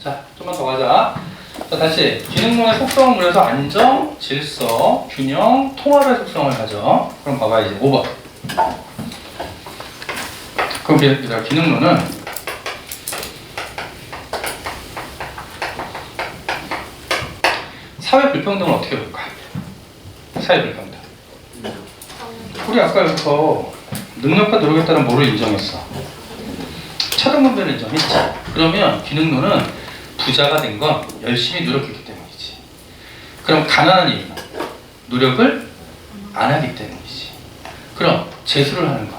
자, 좀만 더 가자. 자, 다시 기능론의 속성을 그려서 안정, 질서, 균형, 통합의 속성을 가져. 그럼 봐봐 이제 5번. 그럼 기능론은 사회 불평등을 어떻게 볼까? 사회 불평등. 우리 아까 여기서 능력과 노력에 따른 뭐를 인정했어? 차등분배를 인정했지. 그러면 기능론은 부자가 된 건 열심히 노력했기 때문이지. 그럼 가난한 이유는 노력을 안 하기 때문이지. 그럼 재수를 하는 거.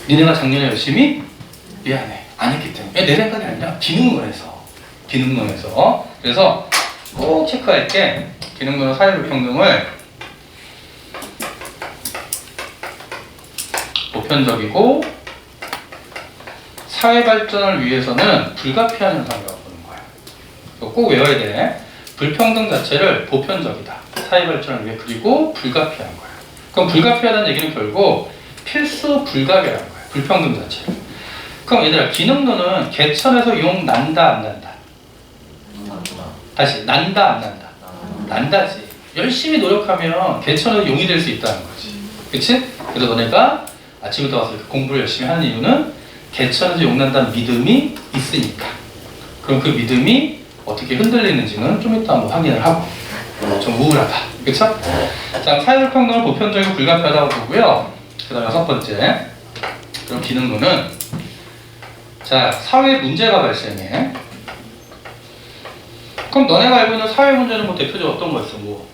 니네가 작년에 열심히 미안해 안 했기 때문에. 내 생각이 아니라 기능론에서. 그래서 꼭 체크할게. 기능론은 사회불평등을 보편적이고 사회 발전을 위해서는 불가피한 현상이라고 보는 거야. 이거 꼭 외워야 돼. 불평등 자체를 보편적이다. 사회 발전을 위해 그리고 불가피한 거야. 그럼 불가피하다는 얘기는 결국 필수 불가피라는 거야. 불평등 자체를. 그럼 얘들아 기능론은 개천에서 용 난다 안 난다? 다시 난다 안 난다? 난다지. 열심히 노력하면 개천에서 용이 될 수 있다는 거지. 그치? 그래서 너네가 아침부터 와서 공부를 열심히 하는 이유는 개천에서 용 난다는 믿음이 있으니까. 그럼 그 믿음이 어떻게 흔들리는지는 좀 이따 한번 확인을 하고. 좀 우울하다. 그쵸? 자, 사회불평등을 보편적이고 불가피하다고 보고요. 그 다음 6번째. 그럼 기능론은 자, 사회 문제가 발생해. 그럼 너네가 알고 있는 사회 문제는 뭐 대표적으로 어떤 거 있어? 뭐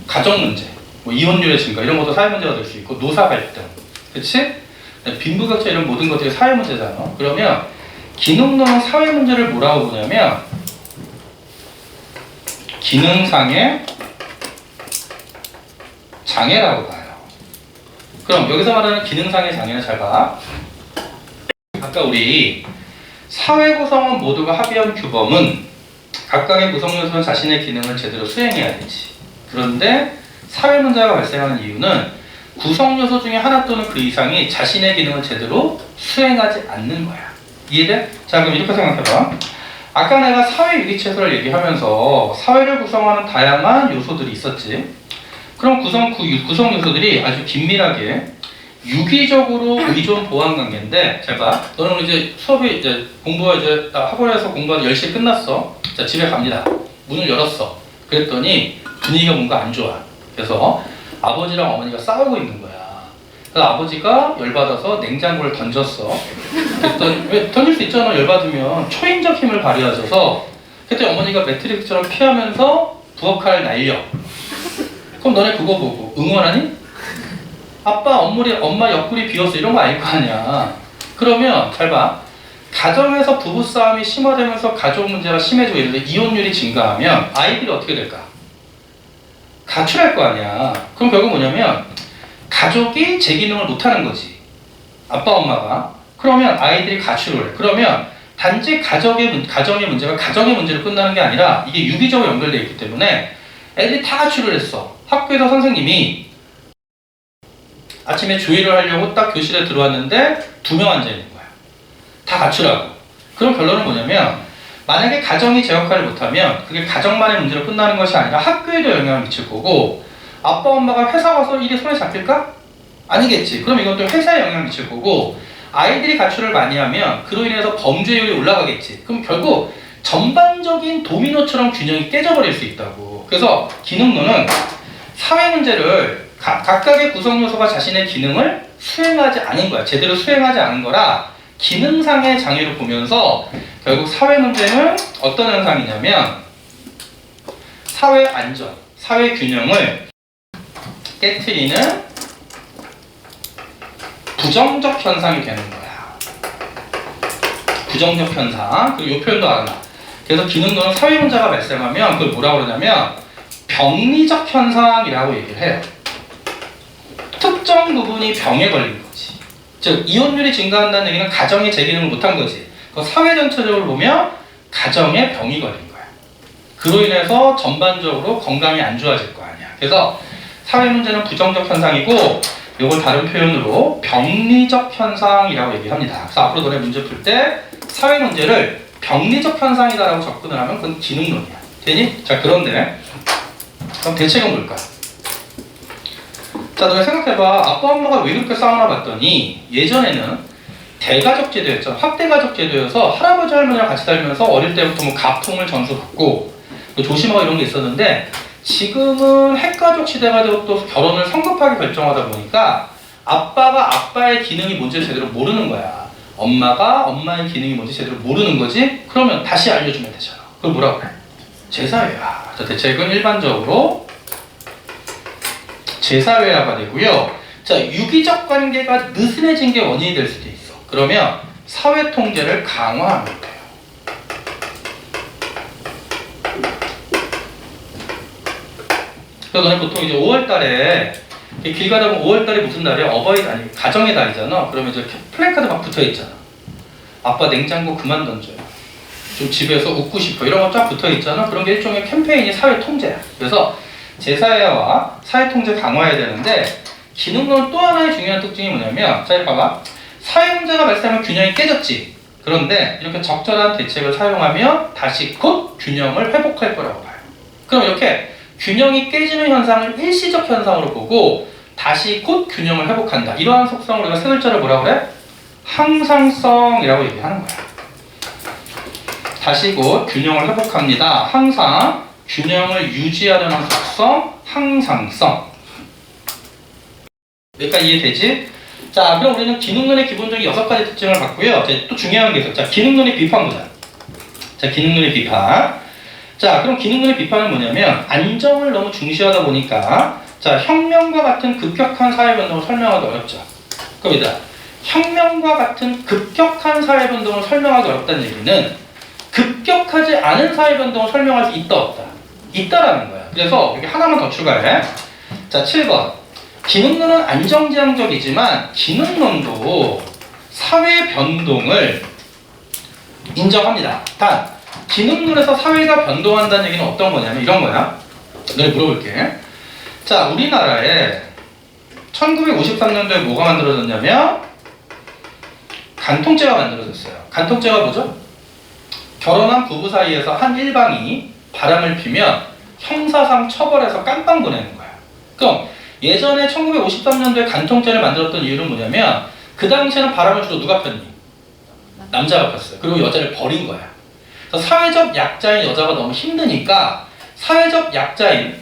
가정 문제, 뭐 이혼율의 증가 이런 것도 사회 문제가 될 수 있고 노사 갈등, 그렇지? 빈부격차 이런 모든 것들이 사회 문제잖아. 그러면 기능론은 사회 문제를 뭐라고 보냐면 기능상의 장애라고 봐요. 그럼 여기서 말하는 기능상의 장애는 잘 봐. 아까 우리 사회 구성원 모두가 합의한 규범은 각각의 구성 요소는 자신의 기능을 제대로 수행해야 되지. 그런데 사회 문제가 발생하는 이유는 구성 요소 중에 하나 또는 그 이상이 자신의 기능을 제대로 수행하지 않는 거야. 이해돼? 자, 그럼 이렇게 생각해봐. 아까 내가 사회 유기체설을 얘기하면서 사회를 구성하는 다양한 요소들이 있었지. 그럼 구성 요소들이 아주 긴밀하게 유기적으로 의존 보완 관계인데, 잘 봐. 너는 이제 수업이 이제 공부가 이제 학원에서 공부가 10시에 끝났어. 자, 집에 갑니다. 문을 열었어. 그랬더니 분위기가 뭔가 안 좋아. 그래서 아버지랑 어머니가 싸우고 있는 거야. 그래서 아버지가 열받아서 냉장고를 던졌어. 그랬더니 왜 던질 수 있잖아. 열받으면 초인적 힘을 발휘하셔서 그때 어머니가 매트릭스처럼 피하면서 부엌칼을 날려. 그럼 너네 그거 보고 응원하니? 아빠 엄마 옆구리 비었어 이런 거 아닐 거 아니야. 그러면 잘 봐. 가정에서 부부싸움이 심화되면서 가족 문제가 심해지고 예를 들어 이혼율이 증가하면 아이들이 어떻게 될까? 가출할 거 아니야. 그럼 결국 뭐냐면 가족이 제 기능을 못하는 거지. 아빠 엄마가. 그러면 아이들이 가출을 해. 그러면 단지 가정의 문제가 가정의 문제로 끝나는 게 아니라 이게 유기적으로 연결되어 있기 때문에 애들이 다 가출을 했어. 학교에서 선생님이 아침에 조회를 하려고 딱 교실에 들어왔는데 2명 앉아 있는 거야. 다 가출하고. 그럼 결론은 뭐냐면 만약에 가정이 제 역할을 못하면 그게 가정만의 문제로 끝나는 것이 아니라 학교에도 영향을 미칠 거고 아빠 엄마가 회사 가서 일이 손에 잡힐까? 아니겠지. 그럼 이것도 회사에 영향을 미칠 거고 아이들이 가출을 많이 하면 그로 인해서 범죄율이 올라가겠지. 그럼 결국 전반적인 도미노처럼 균형이 깨져버릴 수 있다고. 그래서 기능론은 사회 문제를 각각의 구성 요소가 자신의 기능을 수행하지 않은 거야. 제대로 수행하지 않은 거라 기능상의 장애로 보면서 결국 사회 문제는 어떤 현상이냐면 사회 안전, 사회 균형을 깨트리는 부정적 현상이 되는 거야. 부정적 현상. 그리고 이 표현도 알아. 그래서 기능론은 사회 문제가 발생하면 그걸 뭐라고 그러냐면 병리적 현상이라고 얘기를 해요. 특정 부분이 병에 걸린 거지. 즉 이혼율이 증가한다는 얘기는 가정이 제 기능을 못한 거지. 그 사회 전체적으로 보면 가정에 병이 걸린 거야. 그로 인해서 전반적으로 건강이 안 좋아질 거 아니야. 그래서 사회 문제는 부정적 현상이고 이걸 다른 표현으로 병리적 현상이라고 얘기합니다. 그래서 앞으로 너네 문제 풀 때 사회 문제를 병리적 현상이다라고 접근을 하면 그건 기능론이야. 되니? 자, 그런데 그럼 대책은 뭘까? 자, 너네 생각해봐. 아빠 엄마가 왜 이렇게 싸우나 봤더니 예전에는 대가족 제도였죠. 확대가족 제도여서 할아버지 할머니랑 같이 살면서 어릴 때부터 뭐 가풍을 전수받고 조심하고 이런 게 있었는데, 지금은 핵가족 시대가 되고 또 결혼을 성급하게 결정하다 보니까 아빠가 아빠의 기능이 뭔지 제대로 모르는 거야. 엄마가 엄마의 기능이 뭔지 제대로 모르는 거지? 그러면 다시 알려주면 되잖아. 그걸 뭐라고 그래? 제사회화. 자, 대책은 일반적으로 제사회화가 되고요. 자, 유기적 관계가 느슨해진 게 원인이 될 수도 있어. 그러면 사회통제를 강화하면 돼요. 그래서 너네 보통 이제 5월달에 길 가다 보면 5월달이 무슨 달이야? 아니 가정의 달이잖아. 그러면 이제 플래카드 막 붙어 있잖아. 아빠 냉장고 그만 던져요. 좀 집에서 웃고 싶어. 이런 거 쫙 붙어 있잖아. 그런 게 일종의 캠페인이 사회통제야. 그래서 제사회화와 사회통제 강화해야 되는데, 기능론 또 하나의 중요한 특징이 뭐냐면, 자, 이렇게 봐봐. 사회문제가 발생하면 균형이 깨졌지. 그런데 이렇게 적절한 대책을 사용하면 다시 곧 균형을 회복할 거라고 봐요. 그럼 이렇게 균형이 깨지는 현상을 일시적 현상으로 보고 다시 곧 균형을 회복한다. 이러한 속성을 우리가 세 글자를 뭐라고 그래? 항상성이라고 얘기하는 거야. 다시 곧 균형을 회복합니다. 항상 균형을 유지하려는 속성, 항상성. 여기까지 이해되지? 자, 그럼 우리는 기능론의 기본적인 6가지 특징을 봤고요. 또 중요한 게 있어. 자, 기능론의 비판 보자. 자, 기능론의 비판. 자, 그럼 기능론의 비판은 뭐냐면, 안정을 너무 중시하다 보니까, 자, 혁명과 같은 급격한 사회변동을 설명하기 어렵죠. 그럼 이제 혁명과 같은 급격한 사회변동을 설명하기 어렵다는 얘기는 급격하지 않은 사회변동을 설명할 수 있다 없다? 있다라는 거야. 그래서 여기 하나만 더 추가해. 자, 7번. 기능론은 안정지향적이지만 기능론도 사회 변동을 인정합니다. 단 기능론에서 사회가 변동한다는 얘기는 어떤 거냐면 이런 거야. 너네 물어볼게. 자, 우리나라에 1953년도에 뭐가 만들어졌냐면 간통죄가 만들어졌어요. 간통죄가 뭐죠? 결혼한 부부 사이에서 한 일방이 바람을 피면 형사상 처벌해서 깜빵 보내는 거야. 그럼 예전에 1953년도에 간통죄를 만들었던 이유는 뭐냐면, 그 당시에는 바람을 주로 누가 폈니? 남자가 폈어요. 그리고 여자를 버린 거야. 그래서 사회적 약자인 여자가 너무 힘드니까 사회적 약자인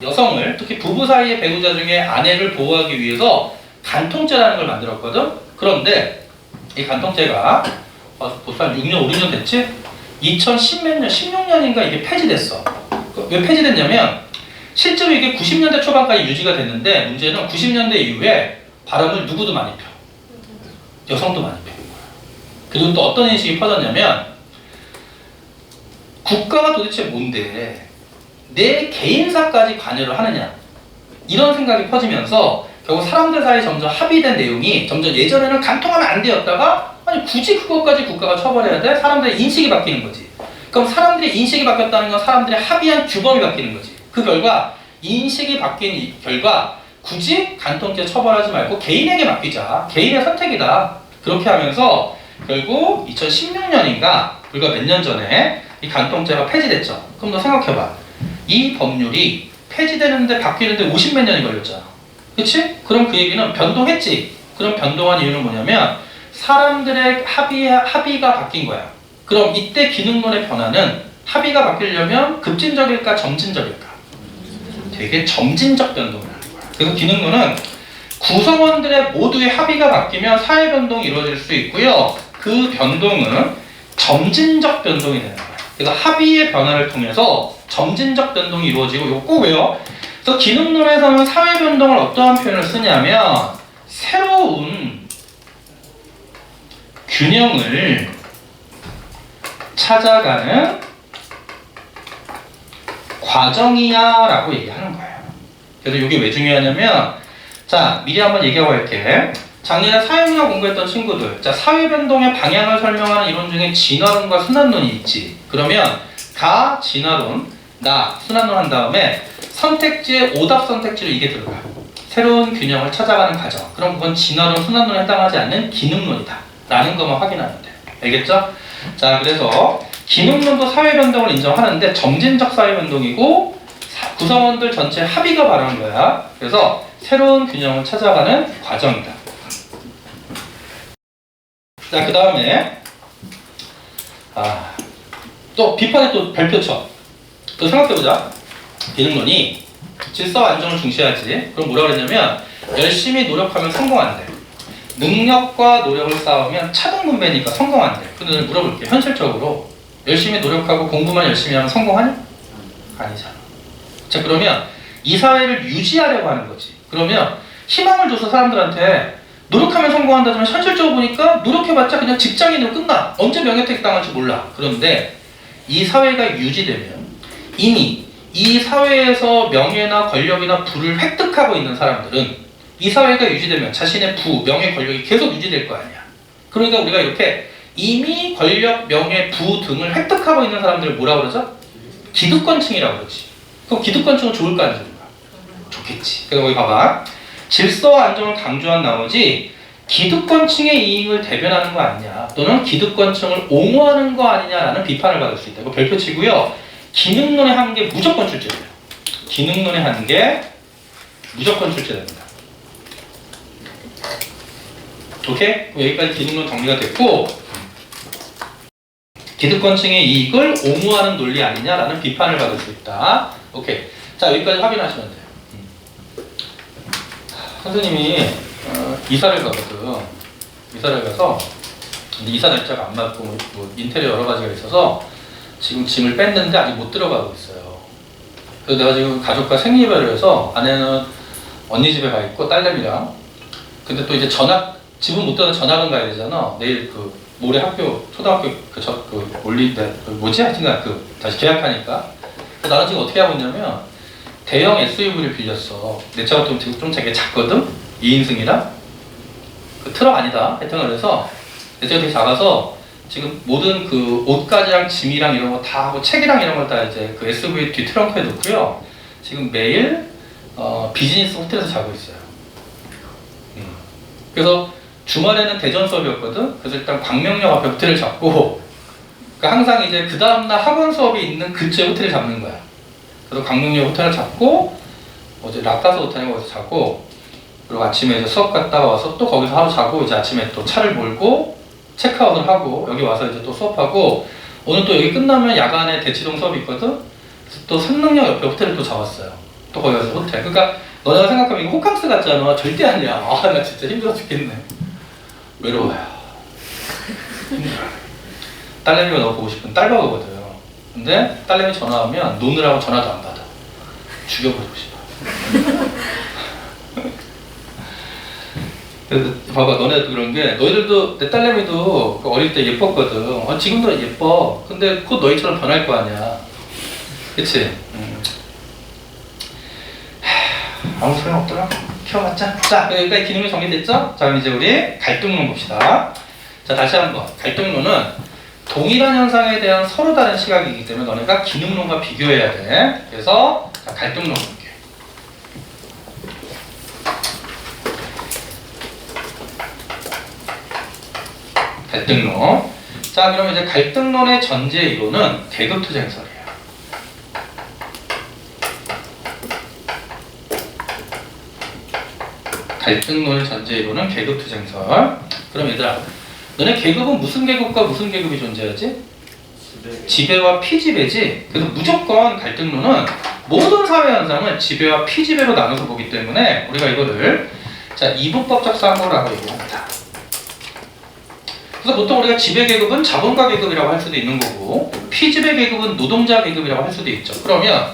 여성을, 특히 부부 사이의 배우자 중에 아내를 보호하기 위해서 간통죄라는 걸 만들었거든. 그런데 이 간통죄가 벌써 한 6년, 5, 6년 됐지? 2010몇 년, 16년인가 이게 폐지됐어. 왜 폐지됐냐면 실제로 이게 90년대 초반까지 유지가 됐는데, 문제는 90년대 이후에 바람을 누구도 많이 펴. 여성도 많이 펴는 거야. 그리고 또 어떤 인식이 퍼졌냐면, 국가가 도대체 뭔데 내 개인사까지 관여를 하느냐, 이런 생각이 퍼지면서 결국 사람들 사이에 점점 합의된 내용이 점점 예전에는 간통하면 안 되었다가, 아니 굳이 그것까지 국가가 처벌해야 돼? 사람들의 인식이 바뀌는 거지. 그럼 사람들의 인식이 바뀌었다는 건 사람들의 합의한 규범이 바뀌는 거지. 그 결과 인식이 바뀐 결과 굳이 간통죄 처벌하지 말고 개인에게 맡기자. 개인의 선택이다. 그렇게 하면서 결국 2016년인가 불과 몇 년 전에 이 간통죄가 폐지됐죠. 그럼 너 생각해봐. 이 법률이 폐지되는데 바뀌는데 50몇 년이 걸렸잖아. 그치? 그럼 그 얘기는 변동했지. 그럼 변동한 이유는 뭐냐면 사람들의 합의가 바뀐 거야. 그럼 이때 기능론의 변화는 합의가 바뀌려면 급진적일까 점진적일까? 되게 점진적 변동을 하는 거야. 그래서 기능론은 구성원들의 모두의 합의가 바뀌면 사회 변동이 이루어질 수 있고요. 그 변동은 점진적 변동이 되는 거야. 그래서 합의의 변화를 통해서 점진적 변동이 이루어지고, 이거 꼭 외워. 그래서 기능론에서는 사회 변동을 어떠한 표현을 쓰냐면 새로운 균형을 찾아가는 과정이야 라고 얘기하는 거예요. 그래서 이게 왜 중요하냐면, 자, 미리 한번 얘기하고 할게. 작년에 사회문화 공부했던 친구들, 자, 사회변동의 방향을 설명하는 이론 중에 진화론과 순환론이 있지. 그러면 가, 진화론, 나, 순환론 한 다음에 선택지에 오답 선택지로 이게 들어가요. 새로운 균형을 찾아가는 과정. 그럼 그건 진화론, 순환론에 해당하지 않는 기능론이다 라는 것만 확인하면 돼. 알겠죠? 자, 그래서 기능론도 사회변동을 인정하는데 점진적 사회변동이고 구성원들 전체 합의가 바라는 거야. 그래서 새로운 균형을 찾아가는 과정이다. 자, 그 다음에 또 비판의 또 별표쳐. 또 생각해보자. 기능론이 질서와 안정을 중시하지. 그럼 뭐라 그랬냐면 열심히 노력하면 성공한대. 능력과 노력을 쌓으면 차등분배니까 성공한대. 근데 물어볼게. 현실적으로 열심히 노력하고 공부만 열심히 하면 성공하니? 아니잖아. 자, 그러면 이 사회를 유지하려고 하는 거지. 그러면 희망을 줘서 사람들한테 노력하면 성공한다지만 현실적으로 보니까 노력해봤자 그냥 직장인으로 끝나. 언제 명예퇴직 당할지 몰라. 그런데 이 사회가 유지되면 이미 이 사회에서 명예나 권력이나 부를 획득하고 있는 사람들은 이 사회가 유지되면 자신의 부, 명예, 권력이 계속 유지될 거 아니야. 그러니까 우리가 이렇게 이미 권력, 명예, 부 등을 획득하고 있는 사람들을 뭐라 그러죠? 기득권층이라고 그러지. 그럼 기득권층은 좋을까 안 좋을까? 좋겠지. 그래서 거기 봐봐. 질서와 안정을 강조한 나머지 기득권층의 이익을 대변하는 거 아니냐, 또는 기득권층을 옹호하는 거 아니냐라는 비판을 받을 수 있다. 이거 별표치고요. 기능론의 한계 무조건 출제돼요. 기능론의 한계 무조건 출제됩니다. 오케이? 여기까지 기능론 정리가 됐고, 기득권층의 이익을 옹호하는 논리 아니냐라는 비판을 받을 수 있다. 오케이. 자, 여기까지 확인하시면 돼요. 선생님이 이사를 가거든. 이사를 가서 이사 날짜가 안 맞고 뭐 인테리어 여러 가지가 있어서 지금 짐을 뺐는데 아직 못 들어가고 있어요. 그래서 내가 지금 가족과 생리배를 해서 아내는 언니 집에 가 있고 딸내미랑, 근데 또 이제 집은 못 들어서 전학은 가야 되잖아. 내일 그 모레 학교 초등학교 올릴 때 뭐지? 하여튼간 다시 계약하니까. 나는 지금 어떻게 하고 있냐면 대형 SUV를 빌렸어. 내 차가 좀 되게 작거든? 2인승이라? 그 트럭 아니다. 하여튼 그래서 내 차가 되게 작아서 지금 모든 그 옷가지랑 짐이랑 이런 거 다 하고 책이랑 이런 걸 다 이제 그 SUV 뒤 트렁크에 넣고요. 지금 매일 비즈니스 호텔에서 자고 있어요. 그래서 주말에는 대전 수업이었거든. 그래서 일단 광명역 앞에 호텔을 잡고, 그러니까 항상 이제 그 다음날 학원 수업이 있는 근처에 호텔을 잡는 거야. 그래서 광명역 호텔을 잡고 어제 락다스 호텔에 거기서 자고, 그리고 아침에 이제 수업 갔다가 와서 또 거기서 하루 자고, 이제 아침에 또 차를 몰고 체크아웃을 하고 여기 와서 이제 또 수업하고, 오늘 또 여기 끝나면 야간에 대치동 수업이 있거든. 그래서 또 삼릉역 옆에 호텔을 또 잡았어요. 또 거기 가서 호텔. 그러니까 너네가 생각하면 이거 호캉스 같잖아. 절대 아니야. 나 진짜 힘들어 죽겠네. 외로워요. 딸내미가 너무 보고 싶은 딸바보거든. 근데 딸내미 전화하면 노느라고 전화도 안 받아. 죽여버리고 싶어. 그래서 봐봐, 너네도 그런 게, 너희들도, 내 딸내미도 어릴 때 예뻤거든. 지금도 예뻐. 근데 곧 너희처럼 변할 거 아니야. 그치? 아무 소용 없더라. 키워봤자. 자, 여기까지 기능이 정리됐죠? 자, 그럼 이제 우리 갈등론 봅시다. 자, 다시 한번. 갈등론은 동일한 현상에 대한 서로 다른 시각이기 때문에 너네가 기능론과 비교해야 돼. 그래서 자, 갈등론 볼게. 갈등론. 자, 그럼 이제 갈등론의 전제 이론은 계급투쟁설이에요. 갈등론의 전제 이론은 계급투쟁설. 그럼 얘들아, 너네 계급은 무슨 계급과 무슨 계급이 존재하지? 지배와 피지배지. 그래서 무조건 갈등론은 모든 사회 현상을 지배와 피지배로 나눠서 보기 때문에 우리가 이거를 자, 이분법적 사고라고 얘기합니다. 그래서 보통 우리가 지배 계급은 자본가 계급이라고 할 수도 있는 거고, 피지배 계급은 노동자 계급이라고 할 수도 있죠. 그러면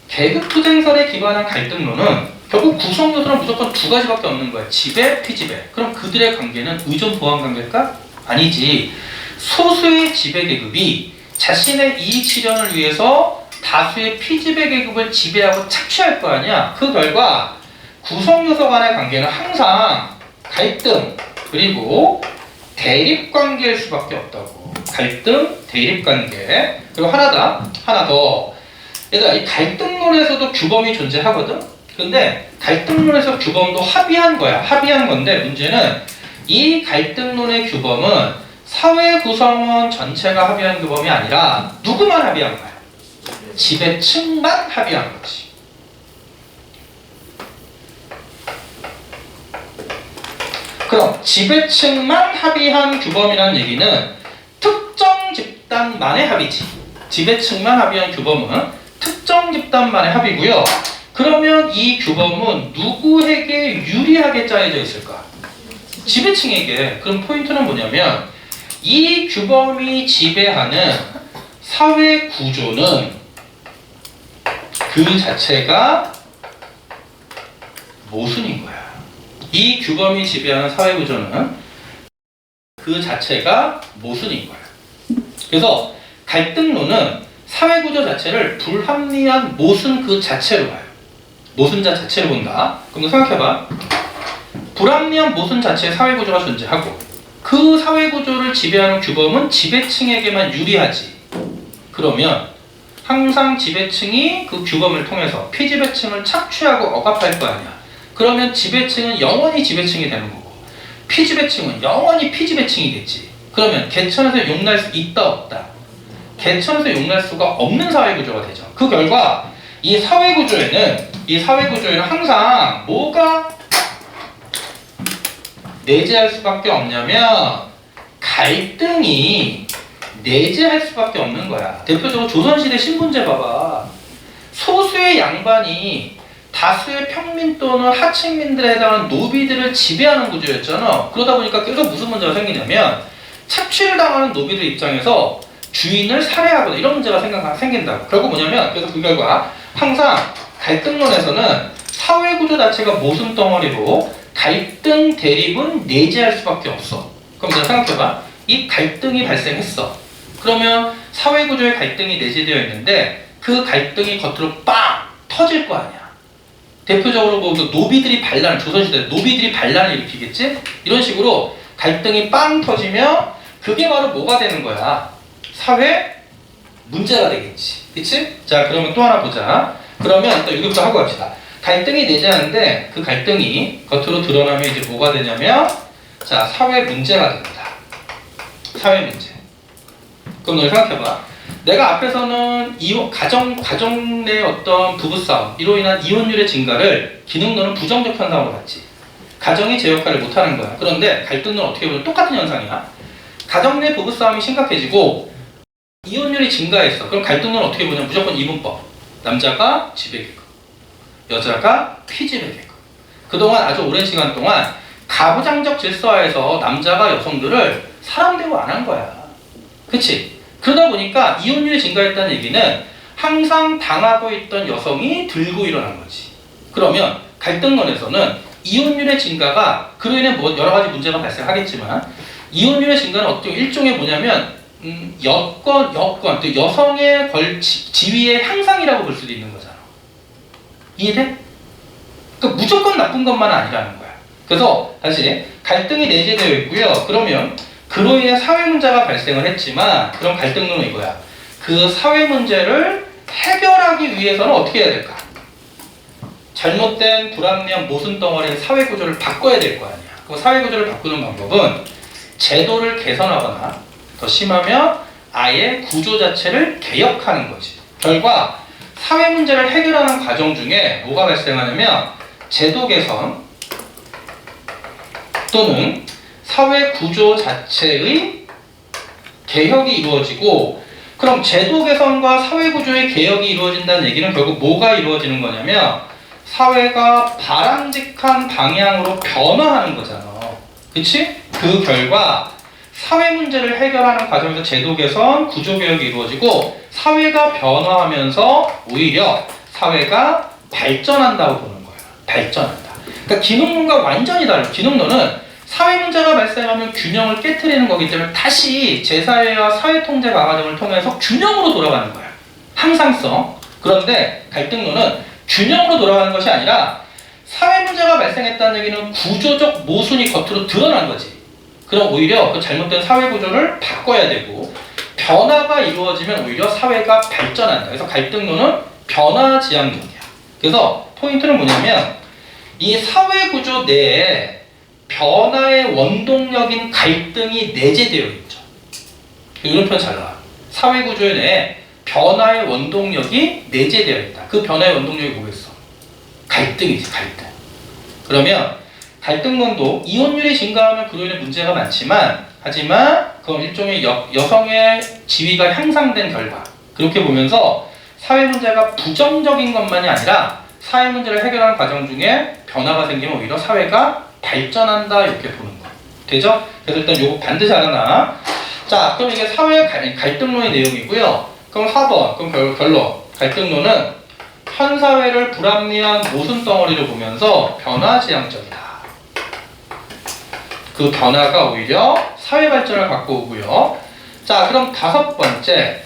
계급투쟁설에 기반한 갈등론은 결국 구성 요소는 무조건 두 가지밖에 없는 거야. 지배, 피지배. 그럼 그들의 관계는 의존 보완 관계일까? 아니지. 소수의 지배 계급이 자신의 이익 실현을 위해서 다수의 피지배 계급을 지배하고 착취할 거 아니야. 그 결과 구성 요소 간의 관계는 항상 갈등 그리고 대립 관계일 수밖에 없다고. 갈등, 대립 관계. 그리고 하나 더. 얘들아, 이 갈등론에서도 규범이 존재하거든. 근데 갈등론에서 규범도 합의한 거야. 합의한 건데 문제는 이 갈등론의 규범은 사회 구성원 전체가 합의한 규범이 아니라 누구만 합의한 거야? 지배층만 합의한 거지. 그럼 지배층만 합의한 규범이라는 얘기는 특정 집단만의 합의지. 지배층만 합의한 규범은 특정 집단만의 합의고요. 그러면 이 규범은 누구에게 유리하게 짜여져 있을까? 지배층에게. 그럼 포인트는 뭐냐면 이 규범이 지배하는 사회 구조는 그 자체가 모순인 거야. 이 규범이 지배하는 사회 구조는 그 자체가 모순인 거야. 그래서 갈등론은 사회 구조 자체를 불합리한 모순 그 자체로 봐요. 모순자 자체로 본다. 그럼 생각해봐. 불합리한 모순 자체의 사회 구조가 존재하고 그 사회 구조를 지배하는 규범은 지배층에게만 유리하지. 그러면 항상 지배층이 그 규범을 통해서 피지배층을 착취하고 억압할 거 아니야. 그러면 지배층은 영원히 지배층이 되는 거고 피지배층은 영원히 피지배층이겠지. 그러면 개천에서 용날 수 있다 없다? 개천에서 용날 수가 없는 사회구조가 되죠. 그 결과 이 사회구조에는 항상 뭐가 내재할 수밖에 없냐면 갈등이 내재할 수밖에 없는 거야. 대표적으로 조선시대 신분제 봐봐. 소수의 양반이 다수의 평민 또는 하층민들에 해당하는 노비들을 지배하는 구조였잖아. 그러다 보니까 계속 무슨 문제가 생기냐면 착취를 당하는 노비들 입장에서 주인을 살해하거나 이런 문제가 생긴다고. 결국 뭐냐면 그래서 그 결과 항상 갈등론에서는 사회구조 자체가 모순 덩어리로 갈등 대립은 내재할 수밖에 없어. 그럼 자 생각해봐. 이 갈등이 발생했어. 그러면 사회구조의 갈등이 내재되어 있는데 그 갈등이 겉으로 빵 터질 거 아니야. 대표적으로 뭐 노비들이 반란, 조선시대 노비들이 반란을 일으키겠지? 이런 식으로 갈등이 빵 터지면 그게 바로 뭐가 되는 거야? 사회 문제가 되겠지. 그치? 자, 그러면 또 하나 보자. 그러면 일단 여기부터 하고 갑시다. 갈등이 내재하는데 그 갈등이 겉으로 드러나면 이제 뭐가 되냐면 자, 사회 문제가 됩니다. 사회 문제. 그럼 너 생각해봐. 내가 앞에서는 가정 내 어떤 부부싸움, 이로 인한 이혼율의 증가를 기능론은 부정적 현상으로 봤지. 가정이 제 역할을 못하는 거야. 그런데 갈등론은 어떻게 보면 똑같은 현상이야. 가정 내 부부싸움이 심각해지고 이혼율이 증가했어. 그럼 갈등론은 어떻게 보냐면 무조건 이분법. 남자가 지배계급, 여자가 피지배계급. 그동안 아주 오랜 시간 동안 가부장적 질서하에서 남자가 여성들을 사람 대우 안 한 거야. 그치? 그러다 보니까 이혼율이 증가했다는 얘기는 항상 당하고 있던 여성이 들고 일어난 거지. 그러면 갈등론에서는 이혼율의 증가가 그로 인해 뭐 여러 가지 문제가 발생하겠지만 이혼율의 증가는 어떤 일종의 뭐냐면 여건, 또 여성의 지위의 향상이라고 볼 수도 있는 거잖아. 이해돼? 그러니까 무조건 나쁜 것만은 아니라는 거야. 그래서 다시 갈등이 내재되어 있고요. 그러면 그로 인해 사회 문제가 발생을 했지만 그럼 갈등론은 이거야. 그 사회 문제를 해결하기 위해서는 어떻게 해야 될까? 잘못된 불합리한 모순 덩어리의 사회 구조를 바꿔야 될 거 아니야. 그 사회 구조를 바꾸는 방법은 제도를 개선하거나 더 심하면 아예 구조 자체를 개혁하는 거지. 결과 사회 문제를 해결하는 과정 중에 뭐가 발생하냐면 제도 개선 또는 사회 구조 자체의 개혁이 이루어지고 그럼 제도 개선과 사회 구조의 개혁이 이루어진다는 얘기는 결국 뭐가 이루어지는 거냐면 사회가 바람직한 방향으로 변화하는 거잖아. 그치? 그 결과 사회 문제를 해결하는 과정에서 제도 개선, 구조 개혁이 이루어지고 사회가 변화하면서 오히려 사회가 발전한다고 보는 거야. 발전한다. 그러니까 기능론과 완전히 달라. 기능론은 사회 문제가 발생하면 균형을 깨트리는 거기 때문에 다시 제사회와 사회통제 과정을 통해서 균형으로 돌아가는 거야. 항상성. 그런데 갈등론은 균형으로 돌아가는 것이 아니라 사회 문제가 발생했다는 얘기는 구조적 모순이 겉으로 드러난 거지. 그럼 오히려 그 잘못된 사회 구조를 바꿔야 되고 변화가 이루어지면 오히려 사회가 발전한다. 그래서 갈등론은 변화지향론이야. 그래서 포인트는 뭐냐면 이 사회 구조 내에 변화의 원동력인 갈등이 내재되어 있죠. 이런 표현 잘 나와. 사회구조의 내에 변화의 원동력이 내재되어 있다. 그 변화의 원동력이 뭐겠어? 갈등이지, 갈등. 그러면 갈등론도 이혼율이 증가하면 그로 인해 문제가 많지만, 하지만 그건 일종의 여성의 지위가 향상된 결과. 그렇게 보면서 사회 문제가 부정적인 것만이 아니라 사회 문제를 해결하는 과정 중에 변화가 생기면 오히려 사회가 발전한다, 이렇게 보는 거. 되죠? 그래서 일단 요거 반드시 알아놔. 자, 그럼 이게 사회 갈등론의 내용이고요. 그럼 4번, 그럼 결론. 갈등론은 현 사회를 불합리한 모순 덩어리를 보면서 변화지향적이다. 그 변화가 오히려 사회 발전을 갖고 오고요. 자, 그럼 5번째.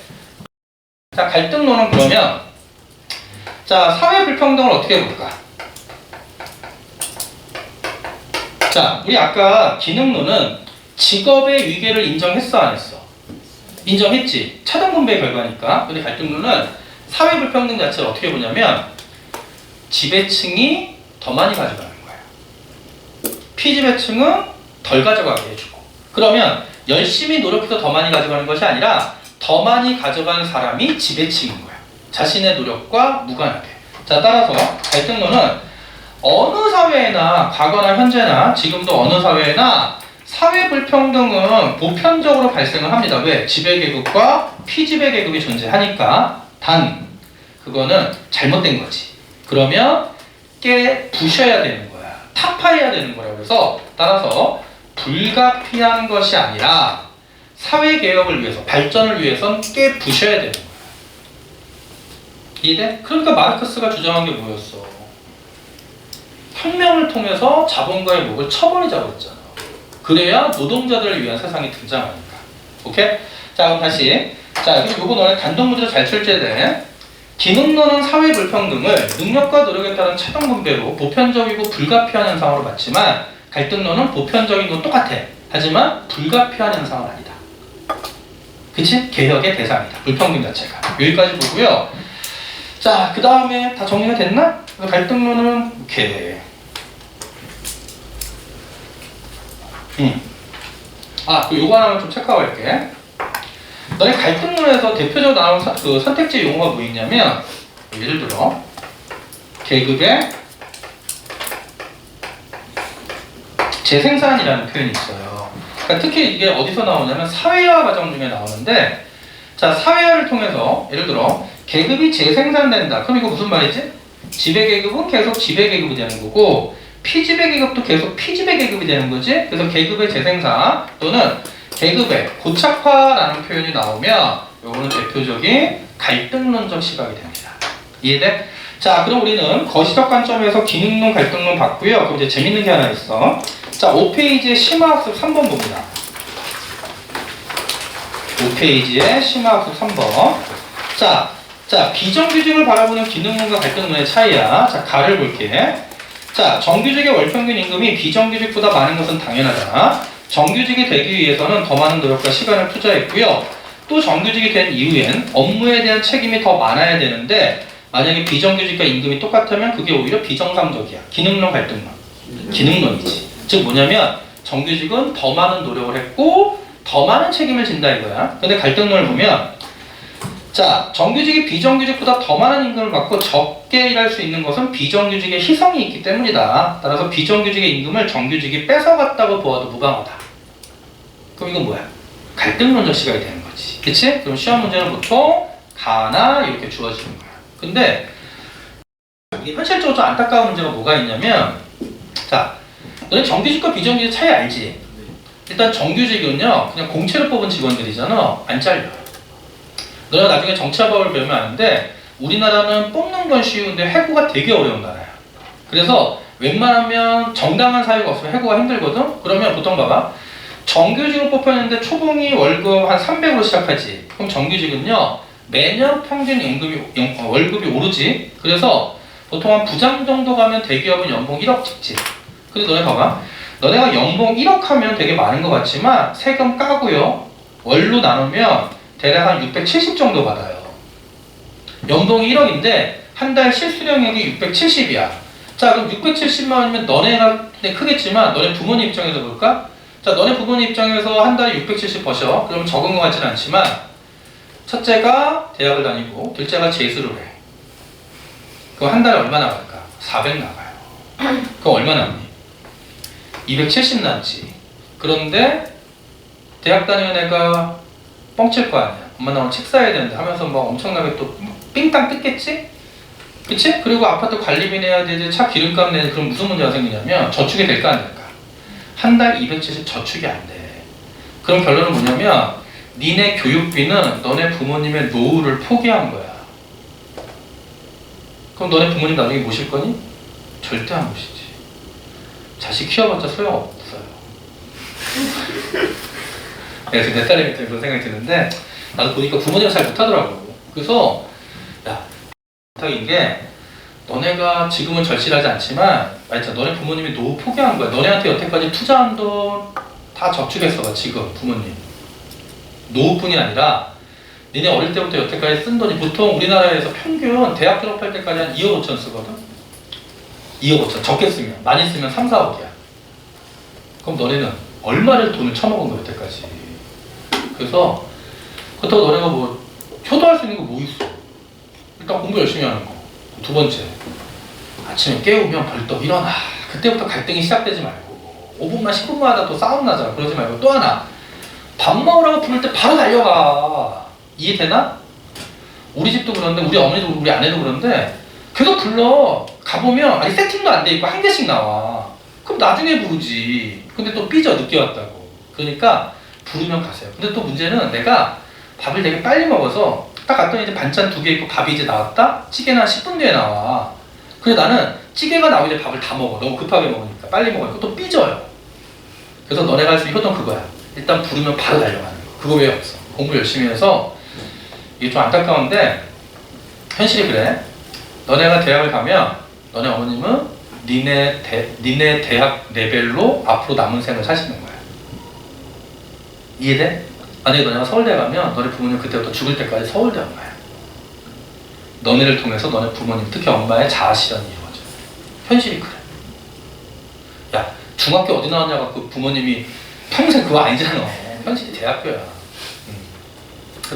자, 갈등론은 그러면, 자, 사회 불평등을 어떻게 볼까? 자, 우리 아까 기능론은 직업의 위계를 인정했어, 안 했어? 인정했지. 차등 분배의 결과니까. 근데 갈등론은 사회 불평등 자체를 어떻게 보냐면 지배층이 더 많이 가져가는 거야. 피지배층은 덜 가져가게 해주고. 그러면 열심히 노력해서 더 많이 가져가는 것이 아니라 더 많이 가져가는 사람이 지배층인 거야. 자신의 노력과 무관하게. 자, 따라서 갈등론은 어느 사회나 과거나 현재나 지금도 어느 사회나 사회 불평등은 보편적으로 발생을 합니다. 왜? 지배계급과 피지배계급이 존재하니까. 단 그거는 잘못된 거지. 그러면 부셔야 되는 거야. 타파해야 되는 거야. 그래서 따라서 불가피한 것이 아니라 사회개혁을 위해서, 발전을 위해선 부셔야 되는 거야. 이해돼? 그러니까 마르크스가 주장한 게 뭐였어? 혁명을 통해서 자본가의 목을 쳐버리자고 했잖아. 그래야 노동자들을 위한 세상이 등장하니까. 오케이? 자, 그럼 다시. 자, 그리고 요거 너네 단독 문제로 잘 출제돼. 기능론은 사회 불평등을 능력과 노력에 따른 차등 분배로 보편적이고 불가피한 현상으로 봤지만, 갈등론은 보편적인 건 똑같아. 하지만 불가피한 현상은 아니다. 그치? 개혁의 대상이다. 불평등 자체가. 여기까지 보고요. 자, 그 다음에 다 정리가 됐나? 갈등론은 오케이. 그 요거 하나만 좀 체크하고 갈게. 너네 갈등론에서 대표적으로 나오는 그 선택지 용어가 뭐 있냐면, 예를 들어 계급의 재생산이라는 표현이 있어요. 그러니까 특히 이게 어디서 나오냐면 사회화 과정 중에 나오는데, 자, 사회화를 통해서 예를 들어 계급이 재생산된다. 그럼 이거 무슨 말이지? 지배계급은 계속 지배계급이 되는 거고, 피지배계급도 계속 피지배계급이 되는 거지. 그래서 계급의 재생산 또는 계급의 고착화라는 표현이 나오면 이거는 대표적인 갈등론적 시각이 됩니다. 이해돼? 자, 그럼 우리는 거시적 관점에서 기능론, 갈등론 봤고요. 그럼 이제 재밌는 게 하나 있어. 자, 5페이지의 심화학습 3번 봅니다. 5페이지의 심화학습 3번. 자, 비정규직을 바라보는 기능론과 갈등론의 차이야. 자, 가를 볼게. 자, 정규직의 월평균 임금이 비정규직보다 많은 것은 당연하다. 정규직이 되기 위해서는 더 많은 노력과 시간을 투자했고요. 또 정규직이 된 이후엔 업무에 대한 책임이 더 많아야 되는데, 만약에 비정규직과 임금이 똑같으면 그게 오히려 비정상적이야. 기능론, 갈등론. 기능론이지. 즉 뭐냐면 정규직은 더 많은 노력을 했고 더 많은 책임을 진다 이거야. 근데 갈등론을 보면, 자, 정규직이 비정규직보다 더 많은 임금을 받고 적게 일할 수 있는 것은 비정규직의 희성이 있기 때문이다. 따라서 비정규직의 임금을 정규직이 뺏어갔다고 보아도 무방하다. 그럼 이건 뭐야? 갈등론적 시각이 되는 거지. 그치? 그럼 시험 문제는 보통 가나 이렇게 주어지는 거야. 근데 이게 현실적으로 좀 안타까운 문제가 뭐가 있냐면, 자, 너네 정규직과 비정규직 차이 알지? 일단 정규직은요, 그냥 공채로 뽑은 직원들이잖아. 안 잘려. 너네가 나중에 정치화법을 배우면 아는데, 우리나라는 뽑는 건 쉬운데 해고가 되게 어려운 나라야. 그래서 웬만하면 정당한 사유가 없으면 해고가 힘들거든? 그러면 보통 봐봐. 정규직으로 뽑혔는데 초봉이 월급 한 300으로 시작하지. 그럼 정규직은요, 매년 평균 월급이 오르지. 그래서 보통 한 부장 정도 가면 대기업은 연봉 1억 찍지. 근데 너네 봐봐. 너네가 연봉 1억 하면 되게 많은 것 같지만 세금 까고요, 월로 나누면 대략 한 670 정도 받아요. 연봉이 1억인데 한 달 실수령액이 670이야. 자, 그럼 670만 원이면 너네가 크겠지만 너네 부모님 입장에서 볼까? 자, 너네 부모님 입장에서 한 달에 670 버셔. 그러면 적은 것 같지는 않지만 첫째가 대학을 다니고 둘째가 재수를 해. 그럼 한 달에 얼마 나갈까? 400 나가요. 그럼 얼마 남니? 270 남지. 그런데 대학 다니는 애가 뻥칠 거 아니야. 엄마 나 오늘 책 사야 되는데 하면서 막 엄청나게 또 삥땅 뜯겠지? 그치? 그리고 아파트 관리비 내야 되지, 차 기름값 내야 돼. 그럼 무슨 문제가 생기냐면 저축이 될까 안 될까? 한 달 270 저축이 안 돼. 그럼 결론은 뭐냐면 니네 교육비는 너네 부모님의 노후를 포기한 거야. 그럼 너네 부모님 나중에 모실 거니? 절대 안 모시지. 자식 키워봤자 소용없어요. 그래서 내 딸이 그런 생각이 드는데 나도 보니까 부모님은 잘 못하더라고. 그래서 야, 부탁인 게 너네가 지금은 절실하지 않지만 말이야, 너네 부모님이 노후 포기한 거야. 너네한테 여태까지 투자한 돈 다 저축했어. 지금 부모님 노후뿐이 아니라 니네 어릴 때부터 여태까지 쓴 돈이 보통 우리나라에서 평균 대학 졸업할 때까지 한 2억 5천 쓰거든. 2억 5천. 적게 쓰면, 많이 쓰면 3, 4억이야. 그럼 너네는 얼마를 돈을 처먹은 거야 여태까지. 그래서 그렇다고 너네가 뭐 효도할 수 있는 거 뭐 있어? 일단 공부 열심히 하는 거. 두 번째, 아침에 깨우면 벌떡 일어나. 그때부터 갈등이 시작되지 말고 5분만 10분마다 또 싸움 나잖아. 그러지 말고 또 하나, 밥 먹으라고 부를 때 바로 달려가. 이해되나? 우리 집도 그런데 우리 어머니도 우리 아내도 그런데 계속 불러. 가보면 아니 세팅도 안 돼 있고 한 개씩 나와. 그럼 나중에 부르지. 근데 또 삐져 늦게 왔다고. 그러니까 부르면 가세요. 근데 또 문제는 내가 밥을 되게 빨리 먹어서 딱 갔더니 이제 반찬 2개 있고 밥이 이제 나왔다? 찌개는 한 10분 뒤에 나와. 그래서 나는 찌개가 나오기 전에 밥을 다 먹어. 너무 급하게 먹으니까. 빨리 먹으니까 또 삐져요. 그래서 너네가 할 수 있는 효도는 그거야. 일단 부르면 바로 달려가는 거. 그거 외에 없어. 공부 열심히 해서 이게 좀 안타까운데 현실이 그래. 너네가 대학을 가면 너네 어머님은 니네 대학 레벨로 앞으로 남은 생을 사시는 거야. 이해돼? 만약에 너네가 서울대 가면 너네 부모님 그때부터 죽을 때까지 서울대 온 거야. 너네를 통해서 너네 부모님, 특히 엄마의 자아 실현이 이루어져. 현실이 그래. 야, 중학교 어디 나왔냐고 그 부모님이 평생 그거 아니잖아. 현실이 대학교야.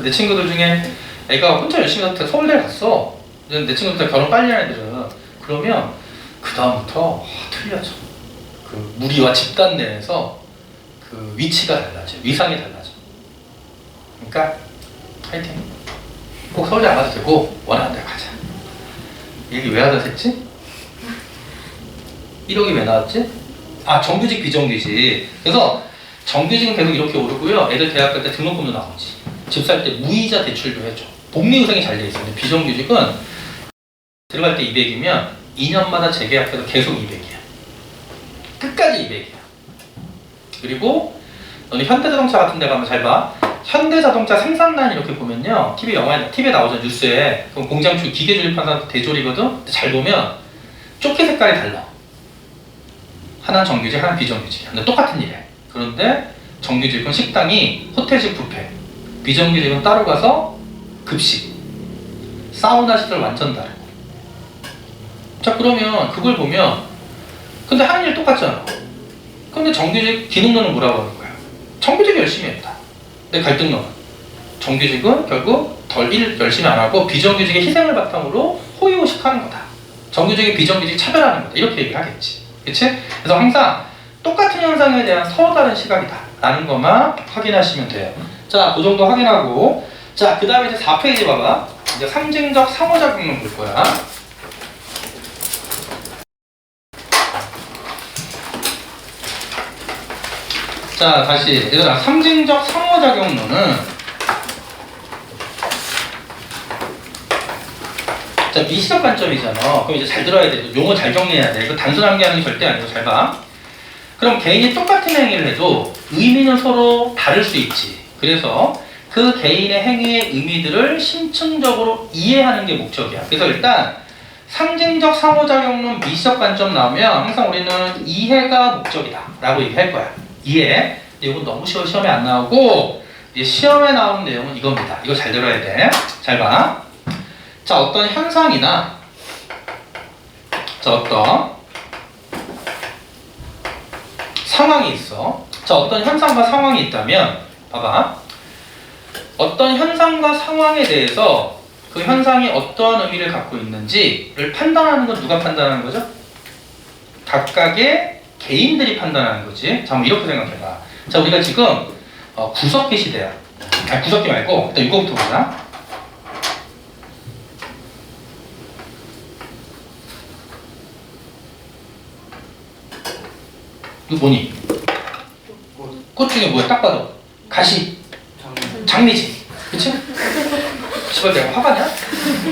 내 친구들 중에 애가 혼자 열심히 해서 서울대 갔어. 내 친구들 결혼 빨리 한 애들은 그러면 그 다음부터 틀려져. 그 무리와 집단 내에서 그 위치가 달라져. 위상이 달라져. 그러니까 파이팅. 꼭 서울대 안 가도 되고 원하는 데 가자. 얘기 왜 하다 했지? 1억이 왜 나왔지? 아, 정규직 비정규직. 그래서 정규직은 계속 이렇게 오르고요. 애들 대학 갈 때 등록금도 나오지. 집 살 때 무이자 대출도 해줘. 복리후생이 잘 돼 있어요. 근데 비정규직은 들어갈 때 200이면 2년마다 재계약해서 계속 200이야. 끝까지 200이야. 그리고 너는 현대자동차 같은 데 가면 잘 봐. 현대자동차 생산라인 이렇게 보면요. TV에 나오잖아, 뉴스에. 그럼 공장 기계 조립한 사람 대조리거든? 근데 잘 보면 조끼 색깔이 달라. 하나는 정규직, 하나는 비정규직이야. 근데 똑같은 일해. 그런데 정규직은 식당이 호텔식 뷔페, 비정규직은 따로 가서 급식, 사우나 시설 완전 다르고. 자, 그러면 그걸 보면 근데 하는 일 똑같잖아. 근데 정규직 기능론은 뭐라고 하는 거야? 정규직이 열심히 했다. 근데 갈등론은 정규직은 결국 덜 일 열심히 안 하고 비정규직의 희생을 바탕으로 호의호식하는 거다. 정규직이 비정규직 차별하는 거다. 이렇게 얘기를 하겠지. 그치? 그래서 항상 똑같은 현상에 대한 서로 다른 시각이다 라는 것만 확인하시면 돼요. 자, 그 정도 확인하고, 자, 그 다음에 이제 4페이지 봐봐. 이제 상징적 상호작용론 볼 거야. 자, 다시 얘들아, 상징적 상호작용론은 자, 미시적 관점이잖아. 그럼 이제 잘 들어야 돼. 용어 잘 정리해야 돼. 이거 단순한 게 하는 게 절대 아니고 잘 봐. 그럼 개인이 똑같은 행위를 해도 의미는 서로 다를 수 있지. 그래서 그 개인의 행위의 의미들을 심층적으로 이해하는 게 목적이야. 그래서 일단 상징적 상호작용론 미시적 관점 나오면 항상 우리는 이해가 목적이다 라고 얘기할 거야. 이해. 이건 너무 쉬워. 시험에 안 나오고 이제 시험에 나오는 내용은 이겁니다. 이거 잘 들어야 돼. 잘 봐. 자, 어떤 현상이나 어떤 상황이 있어. 자, 어떤 현상과 상황이 있다면 봐봐. 어떤 현상과 상황에 대해서 그 현상이 어떠한 의미를 갖고 있는지를 판단하는 건 누가 판단하는 거죠? 각각의 개인들이 판단하는 거지. 자, 한번 이렇게 생각해봐. 자, 우리가 지금 구석기 시대야. 아니, 구석기 말고 일단 이거부터 보자. 이거 뭐니? 꽃 중에 뭐야? 딱 봐도 가시, 장미지, 그치? 씨발 내가 화가냐?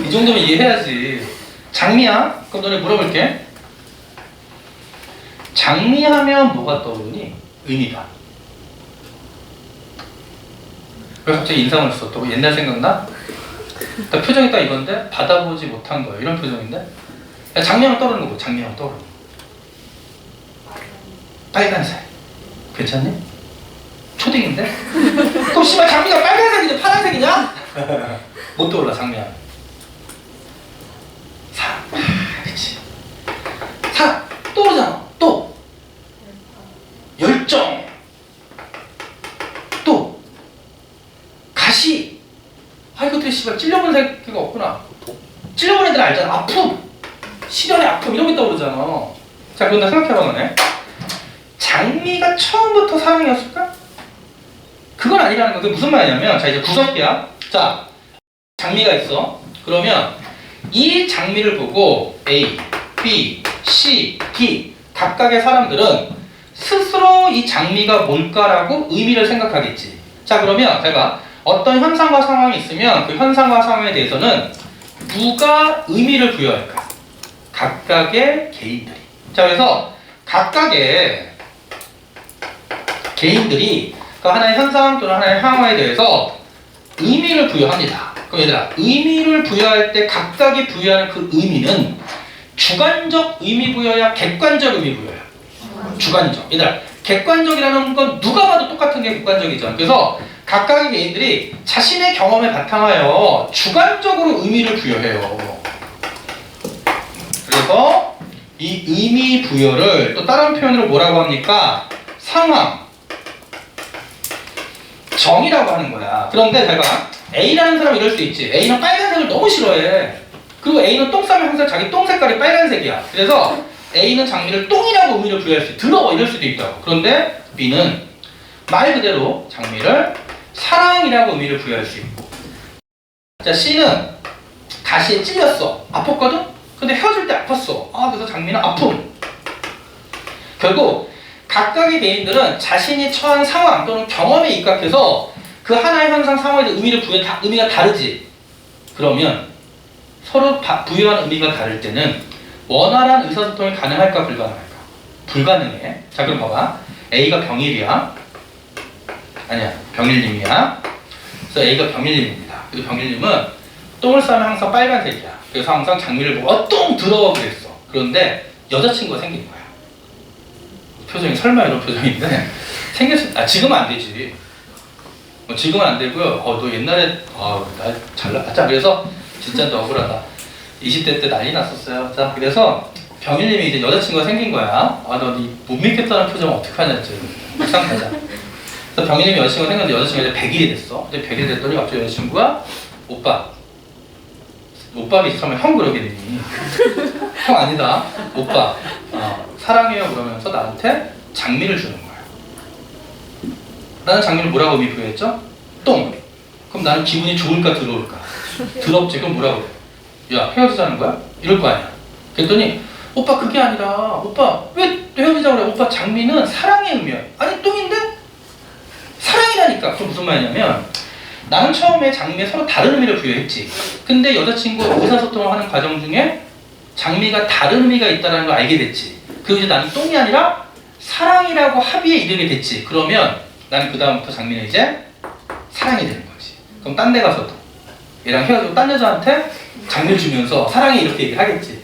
이 정도면 이해해야지. 장미야? 그럼 너네 물어볼게. 장미하면 뭐가 떠오르니? 의미가. 왜 갑자기 인상을 써? 또 옛날 생각나? 딱 표정이 딱 이건데 받아보지 못한 거예요. 이런 표정인데. 장미하면 떠오르는 거고, 장미하면 떠오르는 거. 빨간색. 괜찮니? 초딩인데? 그럼 씨발 장미가 빨간색이냐 파란색이냐? 못 떠올라 장미하면. 사랑. 그치. 사랑. 떠오르잖아. 또. 열정. 또. 가시. 아 이것들이 씨발 찔려본 새끼가 없구나. 찔려본 애들 알잖아. 아픔. 시련의 아픔 이런 게 떠오르잖아. 자 그럼 나 생각해봐 너네. 장미가 처음부터 사랑이었을까? 그건 아니라는 거. 그게 무슨 말이냐면 자 이제 구석기야. 자 장미가 있어. 그러면 이 장미를 보고 A, B, C, D 각각의 사람들은 스스로 이 장미가 뭘까라고 의미를 생각하겠지. 자 그러면 제가 어떤 현상과 상황이 있으면 그 현상과 상황에 대해서는 누가 의미를 부여할까? 각각의 개인들이. 자 그래서 각각의 개인들이 그 하나의 현상 또는 하나의 상황에 대해서 의미를 부여합니다. 그럼 얘들아 의미를 부여할 때 각각이 부여하는 그 의미는 주관적 의미 부여야 객관적 의미 부여야? 주관적. 얘들아 객관적이라는 건 누가 봐도 똑같은 게 객관적이죠. 그래서 각각의 개인들이 자신의 경험에 바탕하여 주관적으로 의미를 부여해요. 그래서 이 의미 부여를 또 다른 표현으로 뭐라고 합니까? 상황, 정이라고 하는 거야. 그런데 잘 봐. A라는 사람은 이럴 수 있지. A는 빨간색을 너무 싫어해. 그리고 A는 똥 싸면 항상 자기 똥 색깔이 빨간색이야. 그래서 A는 장미를 똥이라고 의미를 부여할 수 있어. 더러워 이럴 수도 있다고. 그런데 B는 말 그대로 장미를 사랑이라고 의미를 부여할 수 있고. 자 C는 가시에 찔렸어. 아팠거든? 근데 헤어질 때 아팠어. 아 그래서 장미는 아픔. 결국 각각의 개인들은 자신이 처한 상황 또는 경험에 입각해서 그 하나의 현상 상황에 대한 의미를 부여한 의미가 다르지. 그러면 서로 부여한 의미가 다를 때는 원활한 의사소통이 가능할까 불가능할까? 불가능해. 자 그럼 봐봐. A가 병일이야. 아니야 병일님이야. 그래서 A가 병일님입니다. 그리고 병일님은 똥을 싸면 항상 빨간색이야. 그래서 항상 장미를 보고 똥 더러워 그랬어. 그런데 여자친구가 생긴 거야. 표정이 설마 이런 표정인데 지금은 안 되지. 지금은 안 되고요. 너 옛날에 나 잘 나갔자. 그래서 진짜 너 억울하다. 20대 때 난리 났었어요. 자 그래서 병일님이 이제 여자친구가 생긴 거야. 너 못 믿겠다는 표정 어떡하냐 이제 막상 가자. 그래서 병일님이 여자친구가 생겼는데 여자친구가 이제 100일이 됐어. 이제 100일이 됐더니 갑자기 여자친구가 오빠가 있으면 형 그러겠니? 형 아니다. 오빠 사랑해요 그러면서 나한테 장미를 주는 거야. 나는 장미를 뭐라고 의미 부여했죠? 똥. 그럼 나는 기분이 좋을까 더러울까? 더럽지. 그럼 뭐라고 그래? 야 헤어지자는 거야? 이럴 거 아니야. 그랬더니 오빠 그게 아니라 오빠 왜 헤어지자고 그래? 오빠 장미는 사랑의 의미야. 아니 똥인데? 사랑이라니까. 그럼 무슨 말이냐면 나는 처음에 장미에 서로 다른 의미를 부여했지. 근데 여자친구와 의사소통을 하는 과정 중에 장미가 다른 의미가 있다는 걸 알게 됐지. 그리고 이제 나는 똥이 아니라 사랑이라고 합의에 이르게 됐지. 그러면 나는 그 다음부터 장미는 이제 사랑이 되는 거지. 그럼 딴 데 가서도 얘랑 헤어지고 딴 여자한테 장미를 주면서 사랑해 이렇게 얘기를 하겠지.